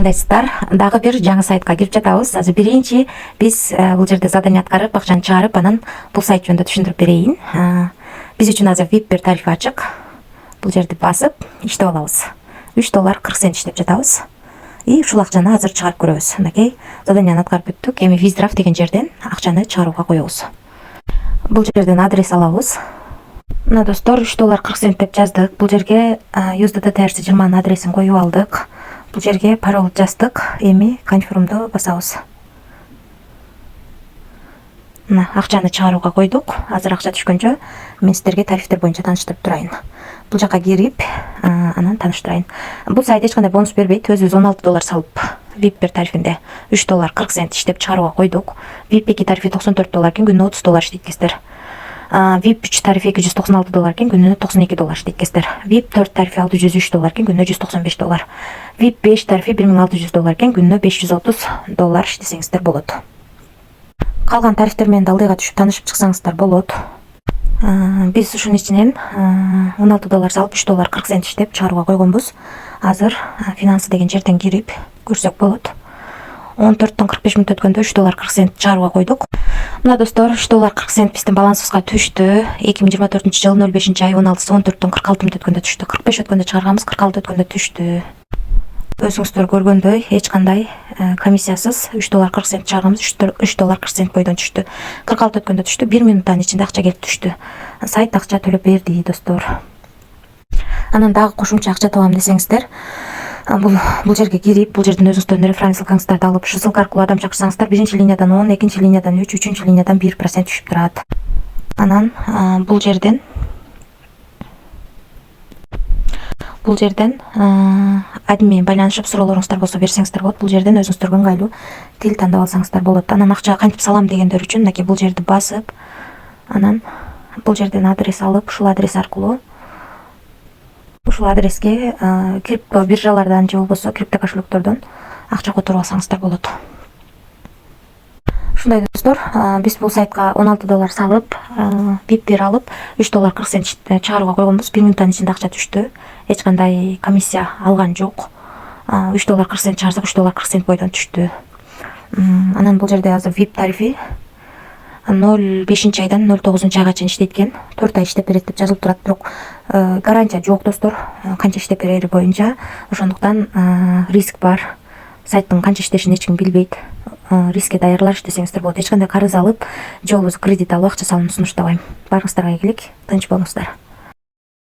кандайсыздар? Дагы бир жаңы сайтка кирип жатабыз. Азыр биринчи биз бул жерде задание аткарып, акчаны чыгарып, анан бул сайт жөнүндө түшүндүрүп берейин. Биз үчүн азыр VIP бир тарифи ачык. Бул жерди басып иштеп алабыз. $3.40 иштеп жатабыз. И ушул акчаны азыр чыгарып көрөбүз. Мынакей заданияны аткарып бүттүк. Эми Виздраф деген жерден акчаны чыгарууга коебуз. Бул жерден адрес алабыз. Мына достор, $3.40 деп жаздык. Бул жерге USDT TRC20 адресин коюп алдык. Бул жерге пароль жаздык. Эми конфирмду басабыз. Мына акчаны чыгарууга койдук. Азыр акча түшкөнчө мен сиздерге тарифтер боюнча тааныштырып турайын. Бул жака кирип, анан тааныштырайын. Бул сайт эч кандай бонус бербейт. Өзүбүз $16 салып, VIP бир тарифинде $3.40 иштеп чыгарууга койдук. VIP 2 тарифи $94 экен, күнүнө $30 иштейт экенсиздер. VIP 3 тарифи $296 экен, күнүнө $92 иштейт экенсиздер. VIP 4 тарифи $603 экен, күнүнө $195. VIP 5 тарифи $1600 экен, күнүнө $530 иштесеңиздер болот. Калган тарифтер менен да ылдыйга түшүп таанышып чыксаңыздар болот. Биз ушунун ичинен $16 салып $3.40 иштеп чыгарууга койгонбуз. Азыр финансы деген жерден кирип көрсөк болот. 14-45 мүнөт өткөндө $3.40 чыгарууга койдук. Мына достор, $3.40 биздин балансыбызга түштү. 2024 жыл 05 ай 16-14-46 мүнөт өткөндө түштү. 45 өткөндө чыгарганбыз, 46 өткөндө түштү. Өзүңүздөр көргөндөй эч кандай комиссиясыз $3.40 чыгарганбыз, $3.40 бойдон түштү. 46 өткөндө түштү, 1 минуттан ичинде акча келип түштү. Сайт акча төлөп берди достор. Анан дагы кошумча акча табам десеңиздер, бул жерге кирип, бул жерден өзүңүздөрдүн референс ссылкаңыздарды алып, ушу ссылка аркылуу адам чакырсаңыздар, биринчи линиядан 10, экинчи линиядан 3, үчүнчү линиядан 1% түшүп турат. Анан бул жерден админ менен байланышып суроолоруңуздар болсо берсеңиздер болот. Бул жерден өзүңүздөргө ыңгайлуу тил тандап алсаңыздар болот. Анан акчага кантип салам дегендер үчүн мынакей бул жерди басып, анан бул жерден адрес алып, ушул адрес аркылуу ушул адреске крипто биржалардан же болбосо крипто кошелектордон акча которуп алсаңыздар болот. Ушундай достор, биз бул сайтка $16 салып, VIP бир алып, $3.40 чыгарууга койгонбуз. 1 минуттан ичинде акча түштү. Эч кандай комиссия алган жок. $3.40 чыгарсак $3.40 бойдон түштү. Анан бул жерде азыр VIP тарифи 05 айдан 09 айга чейин иштейт экен. 4 ай иштеп берет деп жазылып турат, бирок гарантия жок достор. Канча иштеп берери боюнча, ошондуктан риск бар. Сайттын канча иштешин эч ким билбейт. Рискке даярдалыш десеңиздер болот. Эч кандай карыз алып, же болбосо кредит алып акча салууну сунуштабайм. Баарыңыздарга ийгилик, тынч болуңуздар.